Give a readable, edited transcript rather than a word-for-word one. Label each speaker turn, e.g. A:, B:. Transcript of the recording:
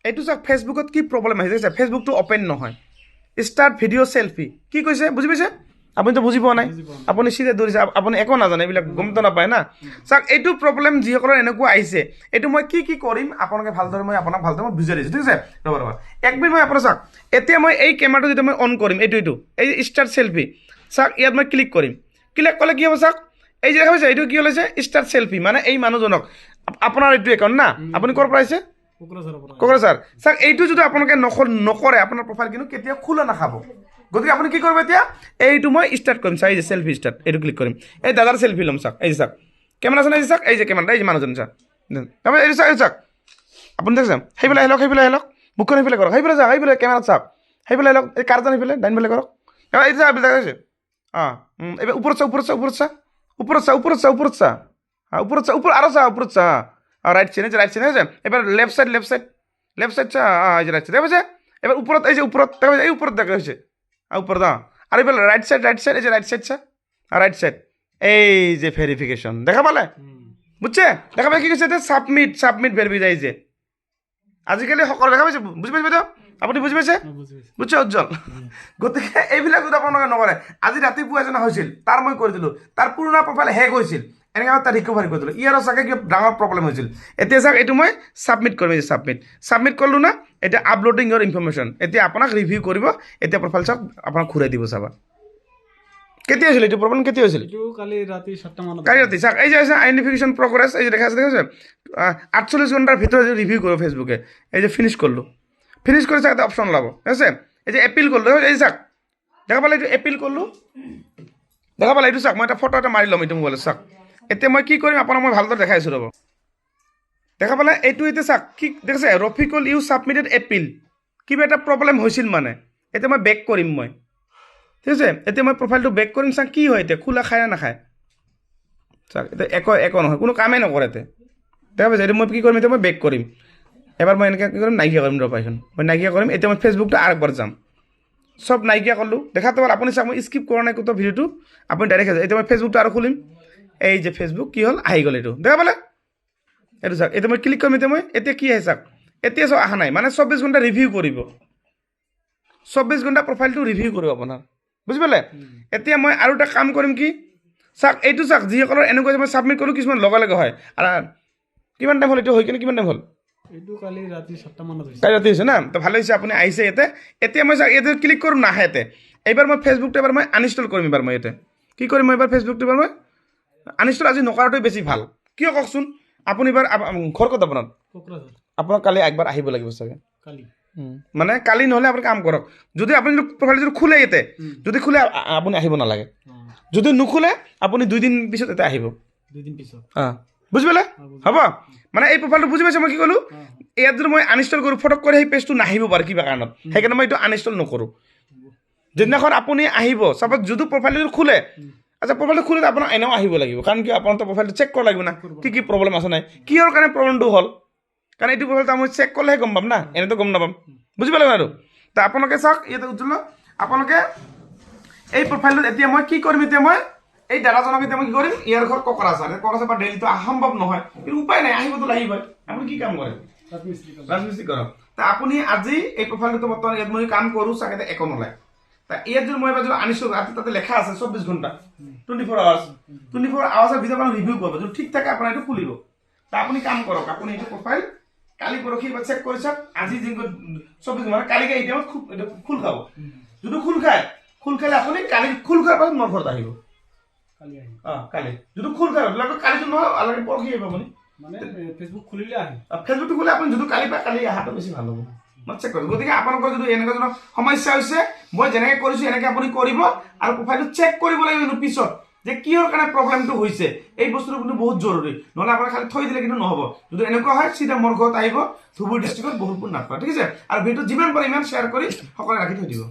A: এইটো চাওক ফেচবুকত কি প্ৰব্লেম আহিছে ফেচবুকটো অপেন নহয় ষ্টাৰ্ট ভিডিঅ' চেলফি কি কৈছে বুজি পাইছে আপুনিতো বুজি পোৱা নাই আপুনি চিধা দৌৰিছে আপুনি একো নাজানে এইবিলাক গমতো নাপায় না চাওক এইটো প্ৰব্লেম যিসকলৰ এনেকুৱা আহিছে এইটো মই কি কৰিম আপোনালোকে ভালদৰে মই আপোনাক ভালদৰে মই বুজাই দিছোঁ ঠিক আছে ৰ'বা এক মিনিট মই আপোনাৰ চাওক এতিয়া মই এই কেমেৰাটো যেতিয়া মই অন কৰিম এইটো এই ষ্টাৰ্ট চেলফি চাওক ইয়াত মই ক্লিক কৰিম ক্লিক কৰিলে কি হ'ব চাওক এই যে দেখা পাইছে এইটো কি ওলাইছে ষ্টাৰ্ট চেলফি মানে এই মানুহজনক আপোনাৰ এইটো একাউণ্ট না আপুনি ক'ৰ পৰা আহিছে কোকৰাঝাৰ চাওক এইটো যদি আপোনালোকে নকৰে আপোনাৰ প্ৰফাইল কিন্তু কেতিয়াও খোলা নাখাব গতিকে আপুনি কি কৰিব এতিয়া এইটো মই ষ্টাৰ্ট কৰিম চাওক এই যে চেলফি ষ্টাৰ্ট এইটো ক্লিক কৰিম এই দাদাৰ চেলফি ল'ম চাওক এই যে চাওক কেমেৰা আছে নাই চাওক এই যে কেমেৰা এই যে মানুহজন চাওক এই চাওক এই চাওক আপুনি দেখছে সেইফালে আহি লওক মুখখন সেইফালে কৰক সেইফালে কেমেৰাত চাওক সেইফালে আহি লওক এই কাৰ্জন সেইফালে ডাইনফালে কৰক এই যে চাওক দেখাইছে অঁ এইবাৰ ওপৰত চা ওপৰত আৰু চা ওপৰত চা রাইট সাইড আছে এবার লেফট সাইড চা এই যে রাইট সাইড দেখা এবার উপরত এই যে উপরত দেখা এই উপরত দেখা হয়েছে উপর দা আর এবার রাইট সাইড এই যে রাইট সাইড চা রাইট সাইড এই যে ভেরিফিকেশন দেখা পালে বুঝছে দেখা পালে কি কৈছে সাবমিট ভেরিফাই যে আজিকালি সকলো দেখা পাইছে বুঝি পাইছে বাইদেউ আপুনি বুজি পাইছে বুঝছে উজ্জ্বল গতিকে এইবিলাক যদি আপোনালোকে নকৰে আজি ৰাতিপুৱা এজনা হৈছিল তাৰ মই কৰি দিলোঁ তাৰ পুৰণা প্ৰফাইল হেক হৈছিল এনেকৈ তাৰ ৰিকভাৰি কৰি দিলোঁ ইয়াৰো চাগে কিবা ডাঙৰ প্ৰব্লেম হৈছিল এতিয়া চাওক এইটো মই ছাবমিট কৰিম এই ছাবমিট কৰিলোঁ না এতিয়া আপলোডিং ইয়ৰ ইনফৰমেশ্যন এতিয়া আপোনাক ৰিভিউ কৰিব এতিয়া প্ৰফাইল চাওক আপোনাক ঘূৰাই দিব চাবা কেতিয়া হৈছিল এইটো প্ৰব্লেম কেতিয়া হৈছিল
B: কালি ৰাতি 7টা মানত
A: কালি ৰাতি চাওক এই যে আইডেণ্টিফিকেশ্যন প্ৰগ্ৰেছ এই যে দেখা আছে 48 ঘণ্টাৰ ভিতৰত যদি ৰিভিউ কৰিব ফেচবুকে এই যে ফিনিছ কৰিলোঁ ফিনিছ কৰি চাওক এটা অপশ্যন ওলাব ঠিক আছে এই যে এপিল কৰিলোঁ এই চাওক দেখা পালে এইটো এপিল কৰিলোঁ দেখা পালে এইটো চাওক মই এটা ফটো এটা মাৰি ল'ম এইটো মোবাইলত চাওক এতিয়া মই কি কৰিম আপোনাক মই ভালদৰে দেখাইছোঁ ৰ'ব দেখা পালে এইটো এতিয়া চাওক কি দেখিছে ৰফিকুল ইউ ছাবমিটেড এপিল কিবা এটা প্ৰব্লেম হৈছিল মানে এতিয়া মই বেক কৰিম মই ঠিক আছে এতিয়া মই প্ৰফাইলটো বেক কৰিম চাওক কি হয় এতিয়া খোলা খায় নে নাখায় চাওক এতিয়া একো নহয় কোনো কামেই নকৰে এতিয়া দেখা পাইছে এতিয়া মই কি কৰিম এতিয়া মই বেক কৰিম এবাৰ মই এনেকৈ কি কৰিম নাইকিয়া কৰিম ৰ'বা এখন মই নাইকিয়া কৰিম এতিয়া মই ফেচবুকটো আৰু একবাৰ যাম সব নাইকিয়া কৰিলোঁ দেখাটো হ'ল আপুনি চাওক মই স্কিপ কৰা নাই কোটো ভিডিঅ'টো আপুনি ডাইৰেক্ট আছে এতিয়া মই ফেচবুকটো আৰু খুলিম এই যে ফেচবুক কি হ'ল আহি গ'ল এইটো দেখা পালে এইটো চাওক এতিয়া মই ক্লিক কৰিম এতিয়া কি আহে চাওক এতিয়া চাওক অহা নাই মানে 24 ঘণ্টা ৰিভিউ কৰিব 24 ঘণ্টা প্ৰফাইলটো ৰিভিউ কৰিব আপোনাৰ বুজি পালে এতিয়া মই আৰু এটা কাম কৰিম কি চাওক এইটো চাওক যিসকলৰ এনেকুৱা যে মই ছাবমিট কৰিলোঁ কিছুমান লগে হয় আৰু কিমান টাইম হ'ল এইটো হৈ কিনে কিমান টাইম হ'ল
B: এইটো কালি ৰাতি 7টা মানত হৈছে
A: কালি ৰাতি হৈছে না তো ভালে হৈছে আপুনি আহিছে ইয়াতে এতিয়া মই চাওক ইয়াতে ক্লিক কৰোঁ নাহে ইয়াতে এইবাৰ মই ফেচবুকটো এবাৰ মই আনইনষ্টল কৰিম এবাৰ মই ইয়াতে কি কৰিম মই এবাৰ ফেচবুকটো এবাৰ মই আনইনষ্টল আজি নকৰাটোৱে বেছি ভাল কিয় কওকচোন আপুনি এবাৰ ঘৰ ক'ত আপোনাৰ
B: কোকৰাঝাৰ
A: আপোনাক কালি একবাৰ আহিব লাগিব চাগে
B: কালি
A: মানে কালি নহ'লে আপুনি কাম কৰক যদি আপুনি প্ৰফাইল যদি খোলে ইয়াতে যদি খোলে আপুনি আহিব নালাগে যদি নুখোলে আপুনি 2 দিন পিছত ইয়াতে আহিব
B: 2 দিন পিছত
A: বুজি পালে হ'ব মানে এই প্ৰফাইলটো বুজি পাইছে মই কি ক'লোঁ ইয়াত যদি মই আনইনষ্টল কৰোঁ ফটক কৰি সেই পেজটো নাহিব পাৰে কিবা কাৰণত সেইকাৰণে মই এইটো আনইনষ্টল নকৰোঁ যিদিনাখন আপুনি আহিব চাপ'জ যদি প্ৰফাইলটো খোলে আচ্ছা প্ৰফাইলটো খোলে আপোনাৰ এনেও আহিব লাগিব কাৰণ কি আপোনাৰতো প্ৰফাইলটো চেক কৰিব লাগিব না কি প্ৰব্লেম আছে নাই কিহৰ কাৰণে প্ৰব্লেমটো হ'ল কাৰণ এইটো প্ৰফাইলটো মই চেক কৰিলেহে গম পাম না এনেতো গম নাপাম বুজি পালে আৰু তো আপোনালোকে চাওক ইয়াতে উজ্জ্বল আপোনালোকে এই প্ৰফাইলটোত এতিয়া মই কি কৰিম এতিয়া মই এই দাদাজনক এতিয়া মই কি কৰিম ইয়াৰ ঘৰ কোকৰাঝাৰ পৰা ডেইলিটো সম্ভৱ নহয় কিন্তু উপায় নাই আহিবতো লাগিবই আপুনি কি কাম কৰে ৰাজমিস্ত্ৰী কৰক তা আপুনি আজি এই প্ৰফাইলটো বৰ্তমান ইয়াত মই কাম কৰোঁ চাগে একো নোলায় তা ইয়াত যদি মই এবাৰ যদি আনিছোঁ তাতে লেখা আছে 24 ঘণ্টা 24 আৱাৰ্ছৰ ভিতৰত আপুনি ৰিভিউ কৰিব যদি ঠিক থাকে আপোনাৰ এইটো খুলিব তা আপুনি কাম কৰক আপুনি এইটো প্ৰফাইল কালি পৰহি এবাৰ চেক কৰি চাওক আজি যিটো 24 ঘণ্টা কালিকে এই টাইমত খোল খাব যদি খোল খালে আপুনি কালি খোল খোৱাৰ পাছত মোৰ ঘৰত আহিব কালি যদি খোল খায় কালি নহয় অলৰেডি পৰহি আহিব আপুনি
B: মানে ফেচবুক খুলিলে আহে
A: ফেচবুকটো খুলে আপুনি যদি কালি পৰা কালি অহাটো বেছি ভাল হ'ব মই চেক কৰিম গতিকে আপোনালোকৰ যদি এনেকুৱা ধৰণৰ সমস্যা হৈছে মই যেনেকৈ কৰিছোঁ এনেকৈ আপুনি কৰিব আৰু প্ৰফাইলটো চেক কৰিব লাগিব পিছত যে কিহৰ কাৰণে প্ৰব্লেমটো হৈছে এই বস্তুটো কিন্তু বহুত জৰুৰী নহ'লে আপোনাৰ খালি থৈ দিলে কিন্তু নহ'ব যদি এনেকুৱা হয় চিধা মোৰ ঘৰত আহিব ধুবুৰী ডিষ্ট্ৰিক্টত বহুতপুৰ নাপায় ঠিক আছে আৰু ভিডিঅ'টো যিমান পাৰে ইমান শ্বেয়াৰ কৰি সকলোৱে ৰাখি থৈ দিব